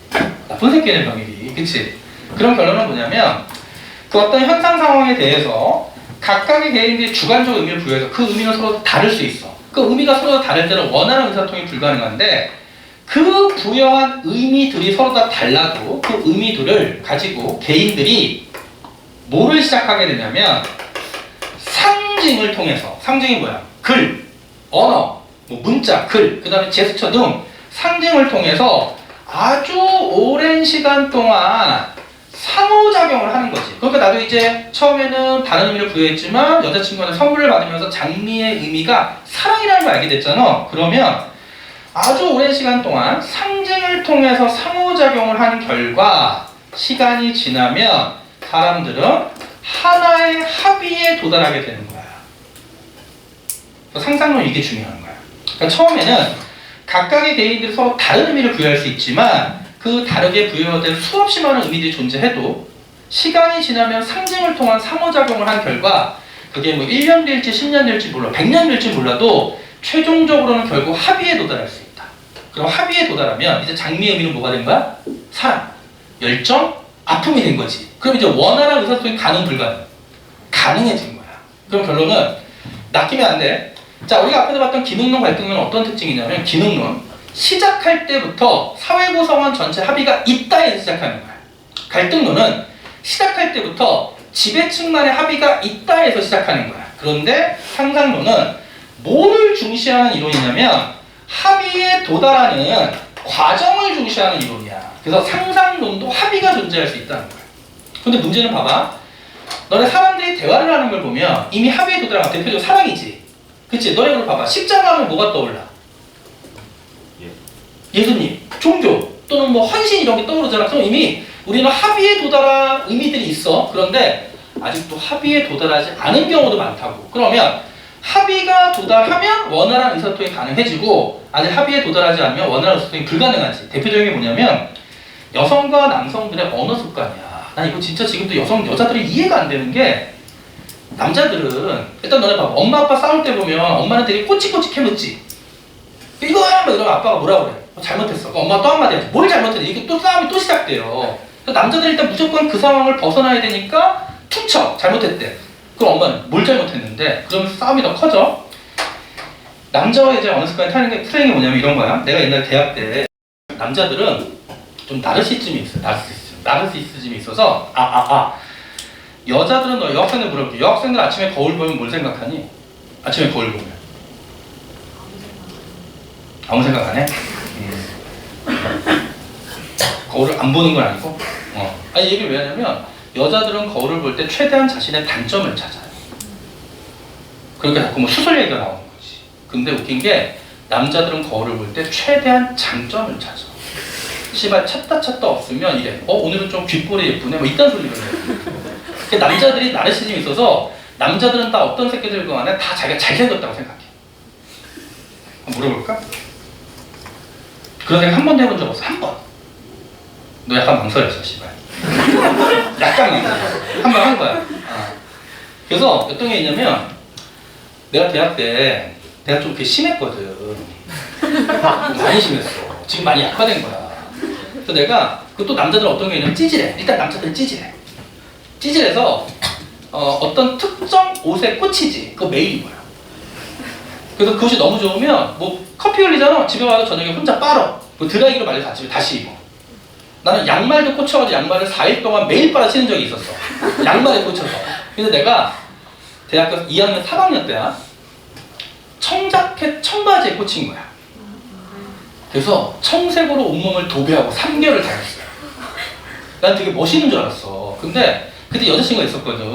나쁜 새끼네 병일이. 그치? 그런 결론은 뭐냐면 그 어떤 현상 상황에 대해서 각각의 개인들이 주관적 의미를 부여해서 그 의미는 서로 다를 수 있어. 그 의미가 서로 다를 때는 원활한 의사소통이 불가능한데 그 부여한 의미들이 서로 다 달라도 그 의미들을 가지고 개인들이 뭐를 시작하게 되냐면 상징을 통해서, 상징이 뭐야? 글, 언어, 뭐 문자, 글, 그 다음에 제스처 등 상징을 통해서 아주 오랜 시간 동안 상호작용을 하는 거지. 그러니까 나도 이제 처음에는 다른 의미를 부여했지만 여자친구한테 선물을 받으면서 장미의 의미가 사랑이라는 걸 알게 됐잖아. 그러면 아주 오랜 시간 동안 상징을 통해서 상호작용을 한 결과 시간이 지나면 사람들은 하나의 합의에 도달하게 되는 거야. 상상론 이게 중요한 거야. 그러니까 처음에는 각각의 개인들이 서로 다른 의미를 부여할 수 있지만 그 다르게 부여된 수없이 많은 의미들이 존재해도 시간이 지나면 상징을 통한 상호작용을 한 결과 그게 뭐 1년 될지 10년 될지 몰라 100년 될지 몰라도 최종적으로는 결국 합의에 도달할 수 있다. 그럼 합의에 도달하면 이제 장미의 의미는 뭐가 된 거야? 사랑, 열정, 아픔이 된 거지. 그럼 이제 원활한 의사소통이 가능 불가능? 가능해진 거야. 그럼 결론은 낚이면 안 돼. 자, 우리가 앞에서 봤던 기능론, 갈등론은 어떤 특징이냐면 기능론 시작할 때부터 사회 구성원 전체 합의가 있다에서 시작하는 거야. 갈등론은 시작할 때부터 지배층만의 합의가 있다에서 시작하는 거야. 그런데 상상론은 뭐를 중시하는 이론이냐면 합의에 도달하는 과정을 중시하는 이론이야. 그래서 상상론도 합의가 존재할 수 있다는 거야. 근데 문제는 봐봐. 너네 사람들이 대화를 하는 걸 보면 이미 합의에 도달한 대표적으로 사랑이지. 그치? 너네 그걸 봐봐. 십자가 하면 뭐가 떠올라? 예수님, 종교 또는 뭐 헌신 이런 게 떠오르잖아. 그럼 이미 우리는 합의에 도달한 의미들이 있어. 그런데 아직도 합의에 도달하지 않은 경우도 많다고. 그러면 합의가 도달하면 원활한 의사소통이 가능해지고 아직 합의에 도달하지 않으면 원활한 의사소통이 불가능하지. 대표적인 게 뭐냐면 여성과 남성들의 언어 습관이야. 난 이거 진짜 지금도 여자들이 이해가 안 되는 게 남자들은 일단 너네 봐봐. 엄마 아빠 싸울 때 보면 엄마는 되게 꼬치꼬치 캐묻지. 이거야! 막 이러면 아빠가 뭐라 그래? 잘못했어. 엄마 또 한마디 하지. 뭘 잘못했냐? 이게 또 싸움이 또 시작돼요. 남자들은 일단 무조건 그 상황을 벗어나야 되니까 툭쳐! 잘못했대. 그럼 엄마는 뭘 잘못했는데? 그러면 싸움이 더 커져. 남자와 여자의 언어 습관이 틀린 게 뭐냐면 이런 거야. 내가 옛날 대학 때 남자들은 좀 나르시즘이 있어요. 나르시즘이 있어서 여자들은 너 여학생들 물어볼게. 여학생들 아침에 거울 보면 뭘 생각하니? 아침에 거울 보면 아무 생각 안 해? 거울을 안 보는 건 아니고? 아니 얘기를 왜 하냐면 여자들은 거울을 볼 때 최대한 자신의 단점을 찾아요. 그러니까 자꾸 뭐 수술 얘기가 나오는 거지. 근데 웃긴 게 남자들은 거울을 볼 때 최대한 장점을 찾아. 씨발 찾다 없으면 이래. 오늘은 좀 귓볼이 예쁘네. 뭐 이딴 소리를 해. 남자들이 나르시즘이 있어서 남자들은 다 어떤 새끼들건 간에 다 자기가 잘생겼다고 생각해. 한번 물어볼까? 그런 생각 한 번도 해본 적 없어. 한 번. 너 약간 망설였어, 씨발. 약간 망설였어. 한 번 한 거야. 그래서 어떤 게 있냐면 내가 대학 때 내가 좀 그게 심했거든. 많이 심했어. 지금 많이 약화된 거야. 그래서 내가 또 남자들은 어떤 게 있냐면 찌질해. 일단 남자들은 찌질해. 찌질해서 어떤 특정 옷에 꽂히지. 그거 매일 입어요. 그래서 그 옷이 너무 좋으면 뭐 커피 흘리잖아. 집에 와서 저녁에 혼자 빨어. 그 드라이기로 말려 다시 입어. 나는 양말도 꽂혀가지고 양말을 4일 동안 매일 빨아 신은 적이 있었어. 양말에 꽂혀서. 그래서 내가 대학교 2학년 3학년 때야. 청자켓 청바지에 꽂힌 거야. 그래서 청색으로 온몸을 도배하고 3개월을 다녔어요. 난 되게 멋있는 줄 알았어. 근데 그때 여자친구가 있었거든.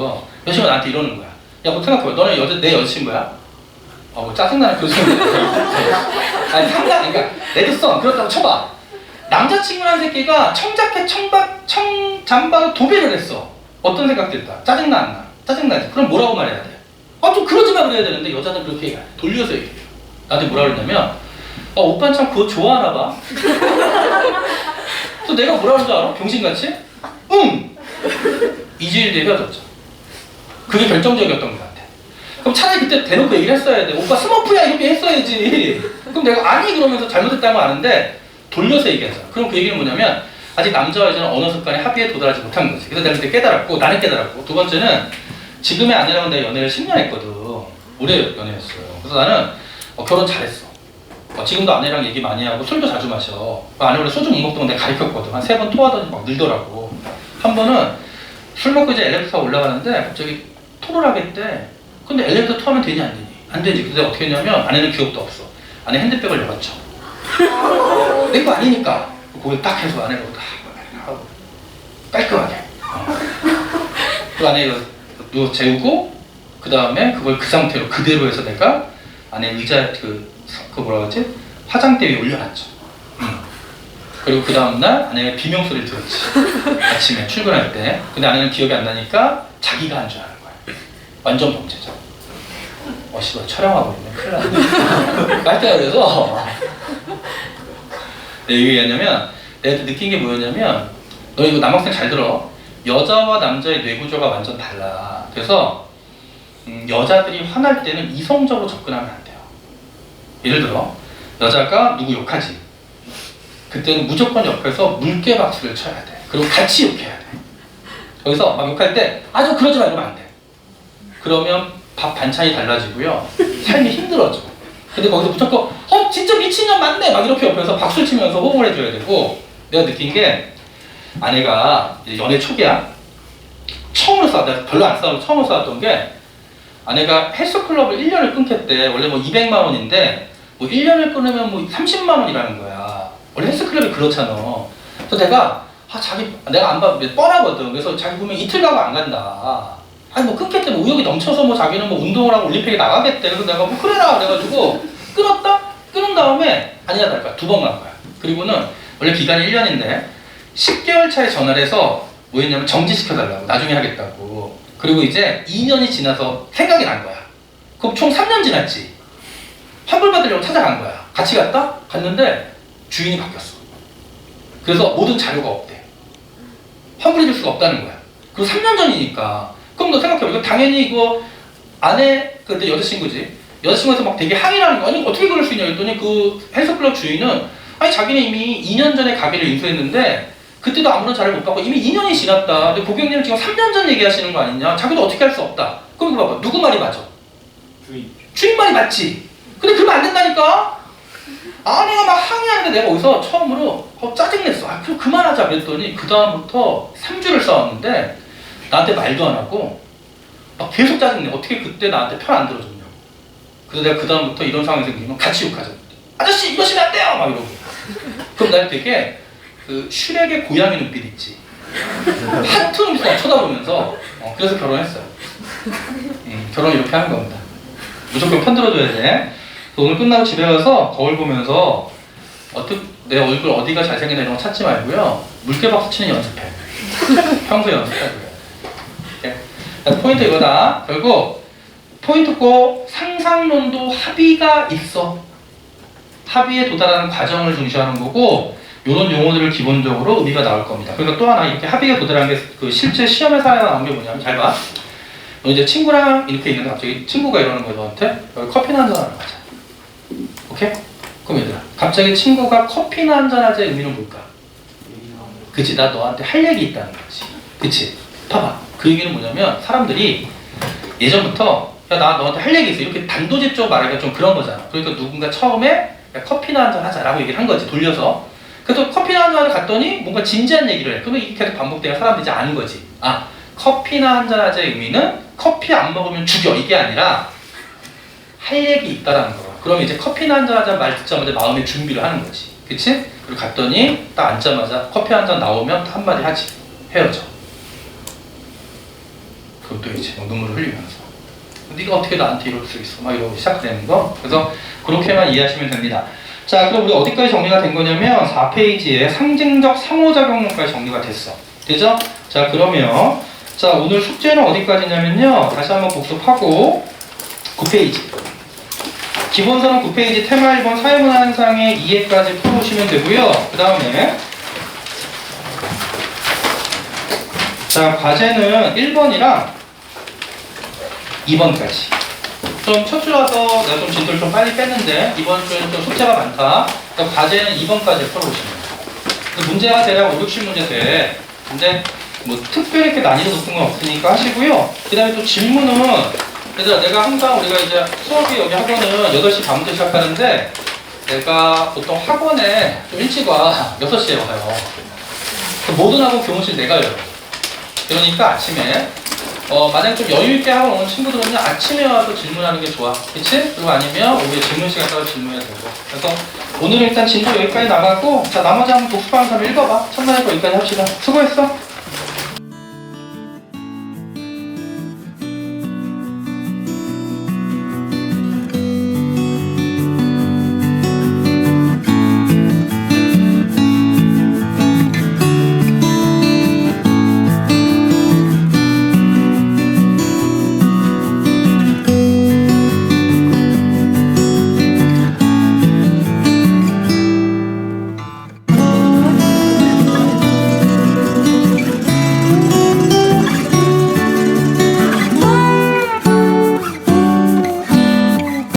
여자친구가 나한테 이러는 거야. 야, 뭐 생각해봐. 너는 내 여자친구야? 뭐 짜증나는 그런 소리. 아니, 그러니까 레드썬 그렇다고 쳐봐. 남자친구라는 새끼가 청자켓 잠바로 도배를 했어. 어떤 생각 들까? 짜증나 안 나? 짜증나지. 그럼 뭐라고 말해야 돼? 좀 그러지 마 그래야 되는데 여자는 그렇게 얘기해. 돌려서 얘기해요. 나한테 뭐라 그러냐면 오빠는 참 그거 좋아하나 봐. 그래서 내가 뭐라 그러는 줄 알아? 병신같이? 응! 2주일 뒤에 헤어졌죠. 그게 결정적이었던 것 같아. 그럼 차라리 그때 대놓고 얘기를 했어야 돼. 오빠 스머프야 이렇게 했어야지. 그럼 내가 아니 그러면서 잘못했다는 거 아는데 돌려서 얘기하잖아. 그럼 그 얘기는 뭐냐면 아직 남자와 여자는 언어 습관에 합의에 도달하지 못한 거지. 그래서 내가 그때 깨달았고 나는 깨달았고 두 번째는 지금의 아내랑은 내가 연애를 10년 했거든. 오래 연애했어요. 그래서 나는 결혼 잘했어. 지금도 아내랑 얘기 많이 하고 술도 자주 마셔. 아내 원래 소주 못 먹던 건 내가 가르쳤거든. 한 3번 토하더니 막 늘더라고. 한 번은 술 먹고 이제 엘리베이터 올라가는데 갑자기 토를 하겠대. 근데 엘리베이터 타면 되니 안 되니? 안 되지. 근데 어떻게 했냐면 안에는 기억도 없어. 안에 핸드백을 열었죠. 내 거 아니니까. 그걸 딱 해서 안에 하고 깔끔하게. 그 안에 누워 재우고 그 다음에 그걸 그 상태로 그대로 해서 내가 안에 의자 그 뭐라 그러지? 화장대 위에 올려놨죠. 그리고 그 다음날 아내가 비명소리를 들었지. 아침에 출근할 때. 근데 아내는 기억이 안 나니까 자기가 한 줄 아는 거야. 완전 범죄죠. 씨발 촬영하고 있네. 큰일 났네. 깔때가 그래서 네, 이게 뭐냐면 내가 느낀 게 뭐였냐면 너 이거 남학생 잘 들어. 여자와 남자의 뇌구조가 완전 달라. 그래서 여자들이 화날 때는 이성적으로 접근하면 안 돼요. 예를 들어 여자가 누구 욕하지. 그때는 무조건 옆에서 물개 박수를 쳐야 돼. 그리고 같이 욕해야 돼. 거기서 막 욕할 때 아주 그러지 마 이러면 안 돼. 그러면 밥 반찬이 달라지고요. 삶이 힘들어져. 근데 거기서 무조건 진짜 미친년 맞네 막 이렇게 옆에서 박수 치면서 호응을 해줘야 되고 내가 느낀 게 아내가 연애 초기야. 처음으로 싸웠다. 별로 안 싸우고 처음으로 싸웠던 게 아내가 헬스클럽을 1년을 끊겠대. 원래 뭐 200만 원인데 뭐 1년을 끊으면 뭐 30만 원이라는 거야. 원래 헬스클럽이 그렇잖아. 그래서 내가 안 봐, 뻔하거든. 그래서 자기 보면 이틀 가고 안 간다. 아니 뭐 끊겠대. 뭐 의욕이 넘쳐서 뭐 자기는 뭐 운동을 하고 올림픽에 나가겠대. 그래서 내가 뭐 그래라 그래가지고 끊은 다음에 아니야 달까 2번 간 거야. 그리고는 원래 기간이 1년인데 10개월 차에 전화를 해서 뭐 했냐면 정지시켜달라고 나중에 하겠다고. 그리고 이제 2년이 지나서 생각이 난 거야. 그럼 총 3년 지났지. 환불받으려고 찾아간 거야. 같이 갔는데 주인이 바뀌었어. 그래서 모든 자료가 없대. 환불해줄 수가 없다는 거야. 그리고 3년 전이니까. 그럼 너 생각해봐. 이거 당연히 이거 아내 그때 여자친구지. 여자친구한테 막 되게 항의를 하는 거야. 아니 어떻게 그럴 수 있냐 했더니 그 헬스클럽 주인은 아니 자기는 이미 2년 전에 가게를 인수했는데 그때도 아무런 자료를 못 받고 이미 2년이 지났다. 근데 고객님은 지금 3년 전 얘기하시는 거 아니냐. 자기도 어떻게 할 수 없다. 그럼 이거 봐봐. 누구 말이 맞아? 주인 말이 맞지. 근데 그러면 안 된다니까. 아내가 막 항의하는데 내가 거기서 처음으로 짜증냈어. 그럼 그만하자 그랬더니 그 다음부터 3주를 싸웠는데 나한테 말도 안 하고 막 계속 짜증내. 어떻게 그때 나한테 편 안 들어줬냐고. 그래서 내가 그 다음부터 이런 상황이 생기면 같이 욕하자. 아저씨 이러시면 안 돼요! 막 이러고. 그럼 난 되게 그 슈렉의 고양이 눈빛 있지. 하트 눈빛 쳐다보면서 그래서 결혼했어요. 결혼 이렇게 하는 겁니다. 무조건 편 들어줘야 돼. 오늘 끝나고 집에 가서 거울 보면서 내 얼굴 어디가 잘생겼나 이런 거 찾지 말고요. 물개 박수 치는 연습해. 평소에 연습하고요. 포인트 이거다. 결국 포인트 꼭 상상론도 합의가 있어. 합의에 도달하는 과정을 중시하는 거고 이런 용어들을 기본적으로 의미가 나올 겁니다. 그러니까 또 하나 이렇게 합의가 도달한 게 그 실제 시험에서 하나 나온 게 뭐냐면 잘 봐. 너 이제 친구랑 이렇게 있는데 갑자기 친구가 이러는 거야 너한테 여기 커피나 한잔 하러 가자. 오케이? 그럼 얘들아 갑자기 친구가 커피나 한잔 하자의 의미는 뭘까? 그치 나 너한테 할 얘기 있다는 거지. 그치? 봐봐 그 얘기는 뭐냐면 사람들이 예전부터 야 나 너한테 할 얘기 있어 이렇게 단도직입적으로 말하기가 좀 그런 거잖아. 그러니까 누군가 처음에 야, 커피나 한잔 하자라고 얘기를 한 거지 돌려서. 그래서 커피나 한잔 갔더니 뭔가 진지한 얘기를 해. 그러면 이게 계속 반복되면 사람들이 이제 아는 거지. 커피나 한잔 하자의 의미는 커피 안 먹으면 죽여 이게 아니라 할 얘기 있다라는 거. 그럼 이제 커피나 한잔 하자 말 듣자마자 마음의 준비를 하는 거지. 그치? 그리고 갔더니 딱 앉자마자 커피 한 잔 나오면 한마디 하지. 헤어져. 그것도 이제 막 눈물을 흘리면서 네가 어떻게 나한테 이럴 수 있어? 막 이러고 시작되는 거. 그래서 그렇게만 이해하시면 됩니다. 자, 그럼 우리 어디까지 정리가 된 거냐면 4페이지에 상징적 상호작용론까지 정리가 됐어. 되죠? 자, 그러면 자 오늘 숙제는 어디까지냐면요. 다시 한번 복습하고 9페이지. 기본서는 9페이지 테마 1번 사회문화 현상의 이해까지 풀어오시면 되고요. 그 다음에 자 과제는 1번이랑 2번까지. 좀 첫 주라서 내가 좀 진도를 좀 빨리 뺐는데 이번 주에는 좀 숙제가 많다. 그러니까 과제는 2번까지 풀어오시면 돼요. 문제가 대략 5, 60문제 돼. 근데 뭐 특별히 이렇게 난이도 높은 건 없으니까 하시고요. 그 다음에 또 질문은 얘들아 내가 항상 우리가 이제 수업이 여기 학원은 8시 반부터 시작하는데 내가 보통 학원에 좀 일찍 와 6시에 와요. 모든 학원 교무실 내가 열어. 그러니까 아침에 만약 좀 여유있게 하고 오는 친구들은요, 아침에 와서 질문하는 게 좋아. 그치? 그리고 아니면 오후에 질문 시간 따라 질문해도 되고. 그래서 오늘은 일단 진도 여기까지 나갔고, 자, 나머지 한번 복습하는 사람 읽어봐. 첫날에 여기까지 합시다. 수고했어.